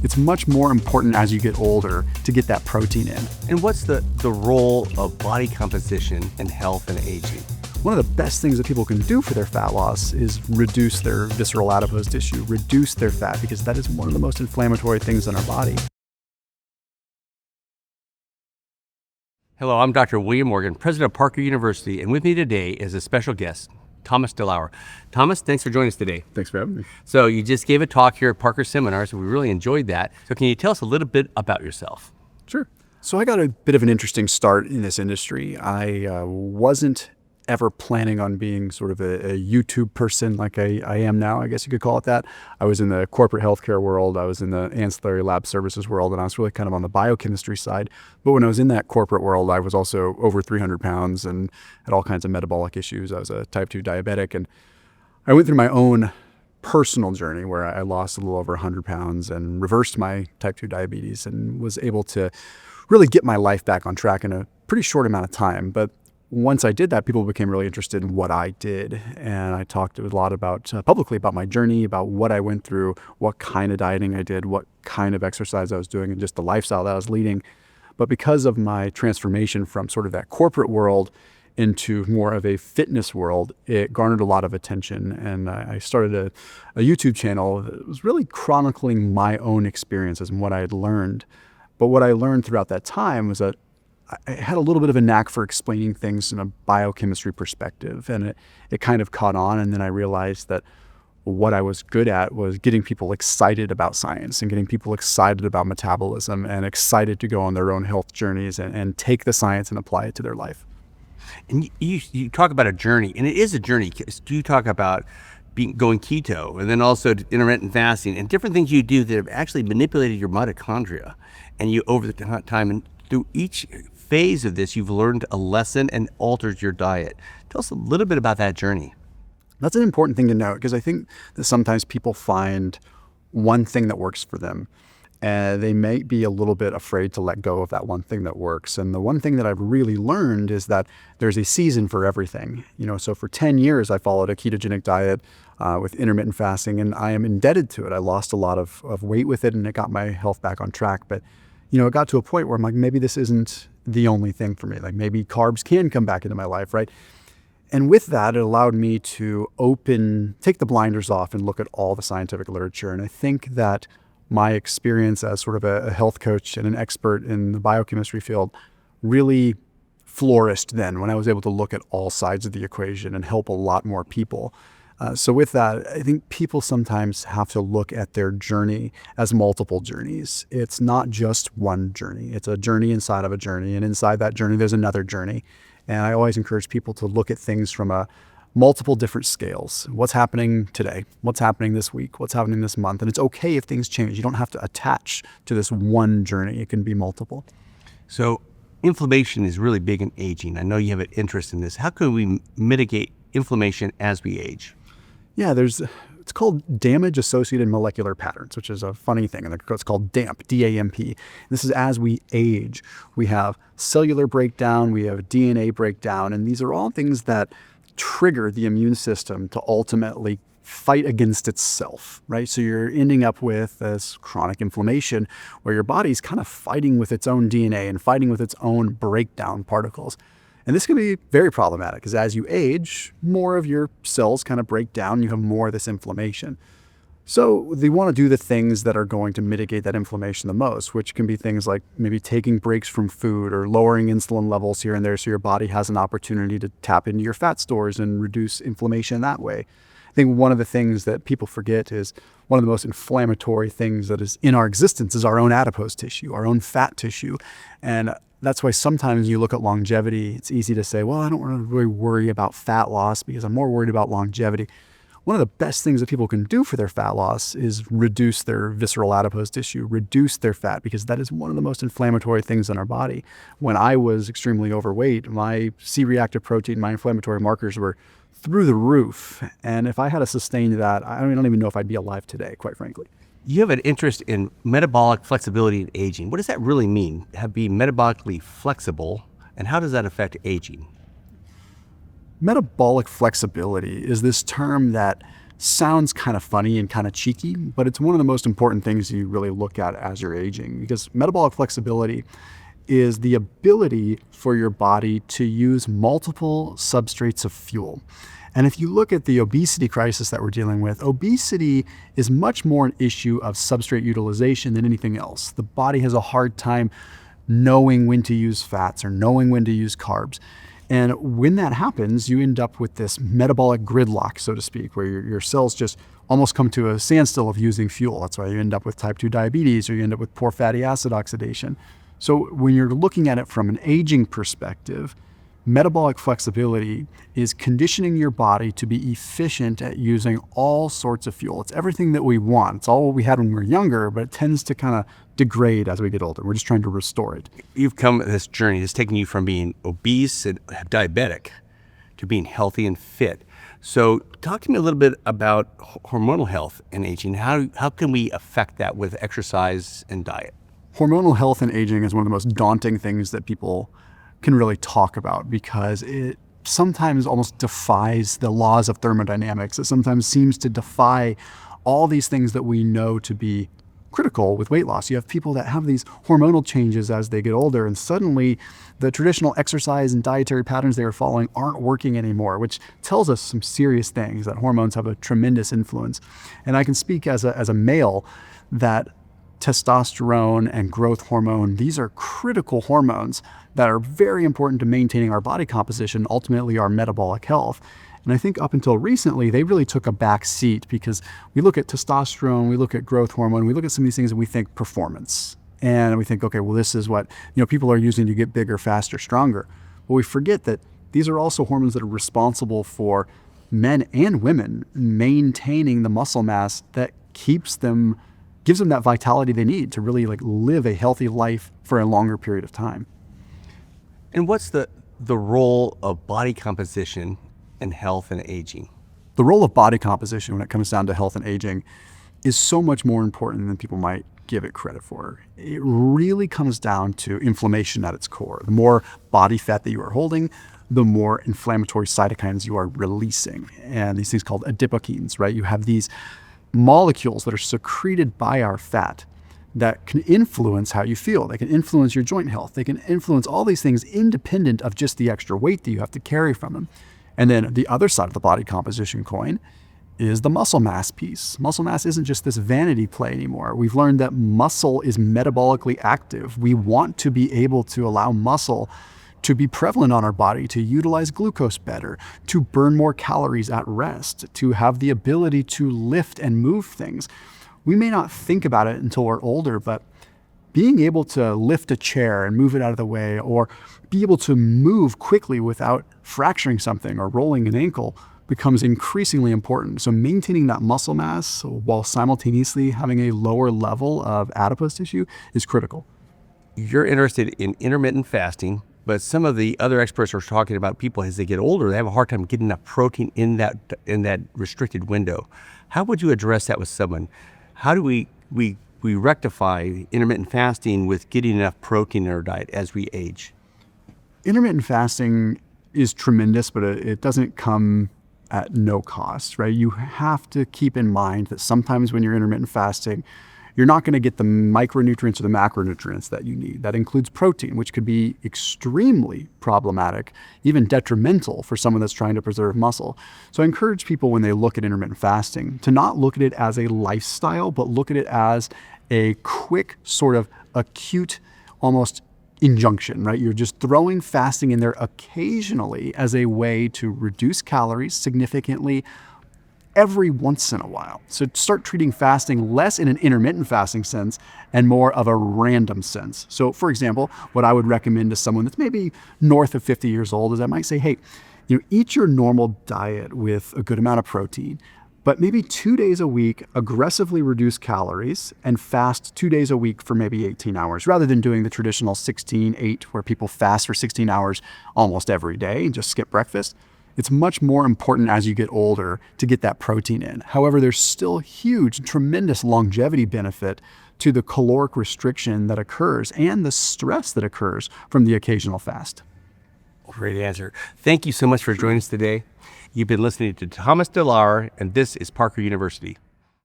It's much more important as you get older to get that protein in. And what's the role of body composition in health and aging? One of the best things that people can do for their fat loss is reduce their visceral adipose tissue, reduce their fat, because that is one of the most inflammatory things in our body. Hello, I'm Dr. William Morgan, president of Parker University, and with me today is a special guest, Thomas DeLauer. Thomas, thanks for joining us today. Thanks for having me. So you just gave a talk here at Parker Seminars, and we really enjoyed that. So can you tell us a little bit about yourself? Sure. So I got a bit of an interesting start in this industry. I wasn't ever planning on being sort of a YouTube person like I am now, I guess you could call it that. I was in the corporate healthcare world, I was in the ancillary lab services world, and I was really kind of on the biochemistry side. But when I was in that corporate world, I was also over 300 pounds and had all kinds of metabolic issues. I was a type 2 diabetic, and I went through my own personal journey where I lost a little over 100 pounds and reversed my type 2 diabetes and was able to really get my life back on track in a pretty short amount of time. But once I did that, people became really interested in what I did. And I talked a lot about publicly about my journey, about what I went through, what kind of dieting I did, what kind of exercise I was doing, and just the lifestyle that I was leading. But because of my transformation from sort of that corporate world into more of a fitness world, it garnered a lot of attention. And I started a YouTube channel that was really chronicling my own experiences and what I had learned. But what I learned throughout that time was that I had a little bit of a knack for explaining things in a biochemistry perspective, and it kind of caught on. And then I realized that what I was good at was getting people excited about science and getting people excited about metabolism and excited to go on their own health journeys and take the science and apply it to their life. And you talk about a journey, and it is a journey. You talk about going keto, and then also intermittent fasting, and different things you do that have actually manipulated your mitochondria. And you, over the time, and through each phase of this, you've learned a lesson and altered your diet. Tell us a little bit about that journey. That's an important thing to note, because I think that sometimes people find one thing that works for them, and they may be a little bit afraid to let go of that one thing that works. And the one thing that I've really learned is that there's a season for everything. So for 10 years, I followed a ketogenic diet with intermittent fasting, and I am indebted to it. I lost a lot of weight with it, and it got my health back on track. But it got to a point where I'm like, maybe this isn't the only thing for me. Like maybe carbs can come back into my life, right? And with that, it allowed me to take the blinders off and look at all the scientific literature. And I think that my experience as sort of a health coach and an expert in the biochemistry field really flourished then when I was able to look at all sides of the equation and help a lot more people. So with that, I think people sometimes have to look at their journey as multiple journeys. It's not just one journey. It's a journey inside of a journey. And inside that journey, there's another journey. And I always encourage people to look at things from multiple different scales. What's happening today? What's happening this week? What's happening this month? And it's okay if things change. You don't have to attach to this one journey. It can be multiple. So inflammation is really big in aging. I know you have an interest in this. How can we mitigate inflammation as we age? Yeah, it's called damage-associated molecular patterns, which is a funny thing. And it's called DAMP, D-A-M-P. This is as we age. We have cellular breakdown, we have DNA breakdown, and these are all things that trigger the immune system to ultimately fight against itself, right? So you're ending up with this chronic inflammation where your body's kind of fighting with its own DNA and fighting with its own breakdown particles. And this can be very problematic because as you age, more of your cells kind of break down, you have more of this inflammation. So they want to do the things that are going to mitigate that inflammation the most, which can be things like maybe taking breaks from food or lowering insulin levels here and there so your body has an opportunity to tap into your fat stores and reduce inflammation that way. I think one of the things that people forget is one of the most inflammatory things that is in our existence is our own adipose tissue, our own fat tissue. And that's why sometimes you look at longevity, it's easy to say, well, I don't really worry about fat loss because I'm more worried about longevity. One of the best things that people can do for their fat loss is reduce their visceral adipose tissue, reduce their fat, because that is one of the most inflammatory things in our body. When I was extremely overweight, my C-reactive protein, my inflammatory markers were through the roof. And if I had to sustain that, I don't even know if I'd be alive today, quite frankly. You have an interest in metabolic flexibility in aging. What does that really mean, be metabolically flexible, and how does that affect aging? Metabolic flexibility is this term that sounds kind of funny and kind of cheeky, but it's one of the most important things you really look at as you're aging, because metabolic flexibility is the ability for your body to use multiple substrates of fuel. And if you look at the obesity crisis that we're dealing with, obesity is much more an issue of substrate utilization than anything else. The body has a hard time knowing when to use fats or knowing when to use carbs. And when that happens, you end up with this metabolic gridlock, so to speak, where your cells just almost come to a standstill of using fuel. That's why you end up with type 2 diabetes, or you end up with poor fatty acid oxidation. So when you're looking at it from an aging perspective, metabolic flexibility is conditioning your body to be efficient at using all sorts of fuel. It's everything that we want. It's all what we had when we were younger, but it tends to kind of degrade as we get older. We're just trying to restore it. You've come this journey that's taken you from being obese and diabetic to being healthy and fit. So talk to me a little bit about hormonal health and aging. How can we affect that with exercise and diet? Hormonal health and aging is one of the most daunting things that people can really talk about, because it sometimes almost defies the laws of thermodynamics. It sometimes seems to defy all these things that we know to be critical with weight loss. You have people that have these hormonal changes as they get older, and suddenly the traditional exercise and dietary patterns they were following aren't working anymore, which tells us some serious things, that hormones have a tremendous influence. And I can speak as a male that testosterone and growth hormone, these are critical hormones that are very important to maintaining our body composition, ultimately our metabolic health. And I think up until recently, they really took a back seat, because we look at testosterone, we look at growth hormone, we look at some of these things and we think performance. And we think, okay, well, this is what people are using to get bigger, faster, stronger. But we forget that these are also hormones that are responsible for men and women maintaining the muscle mass that gives them that vitality they need to really live a healthy life for a longer period of time. And what's the role of body composition in health and aging? The role of body composition when it comes down to health and aging is so much more important than people might give it credit for. It really comes down to inflammation at its core. The more body fat that you are holding, the more inflammatory cytokines you are releasing. And these things called adipokines, right? You have these molecules that are secreted by our fat that can influence how you feel. They can influence your joint health. They can influence all these things independent of just the extra weight that you have to carry from them. And then the other side of the body composition coin is the muscle mass piece. Muscle mass isn't just this vanity play anymore. We've learned that muscle is metabolically active. We want to be able to allow muscle to be prevalent on our body, to utilize glucose better, to burn more calories at rest, to have the ability to lift and move things. We may not think about it until we're older, but being able to lift a chair and move it out of the way, or be able to move quickly without fracturing something or rolling an ankle, becomes increasingly important. So maintaining that muscle mass while simultaneously having a lower level of adipose tissue is critical. You're interested in intermittent fasting, but some of the other experts are talking about people as they get older, they have a hard time getting enough protein in that restricted window. How would you address that with someone? How do we rectify intermittent fasting with getting enough protein in our diet as we age? Intermittent fasting is tremendous, but it doesn't come at no cost, right? You have to keep in mind that sometimes when you're intermittent fasting, you're not going to get the micronutrients or the macronutrients that you need. That includes protein, which could be extremely problematic, even detrimental for someone that's trying to preserve muscle. So I encourage people, when they look at intermittent fasting, to not look at it as a lifestyle, but look at it as a quick sort of acute, almost injunction, right? You're just throwing fasting in there occasionally as a way to reduce calories significantly every once in a while. So start treating fasting less in an intermittent fasting sense and more of a random sense. So for example, what I would recommend to someone that's maybe north of 50 years old is I might say, hey, eat your normal diet with a good amount of protein, but maybe 2 days a week, aggressively reduce calories and fast 2 days a week for maybe 18 hours, rather than doing the traditional 16-8 where people fast for 16 hours almost every day and just skip breakfast. It's much more important as you get older to get that protein in. However, there's still huge, tremendous longevity benefit to the caloric restriction that occurs and the stress that occurs from the occasional fast. Great answer. Thank you so much for joining us today. You've been listening to Thomas DeLauer, and this is Parker University.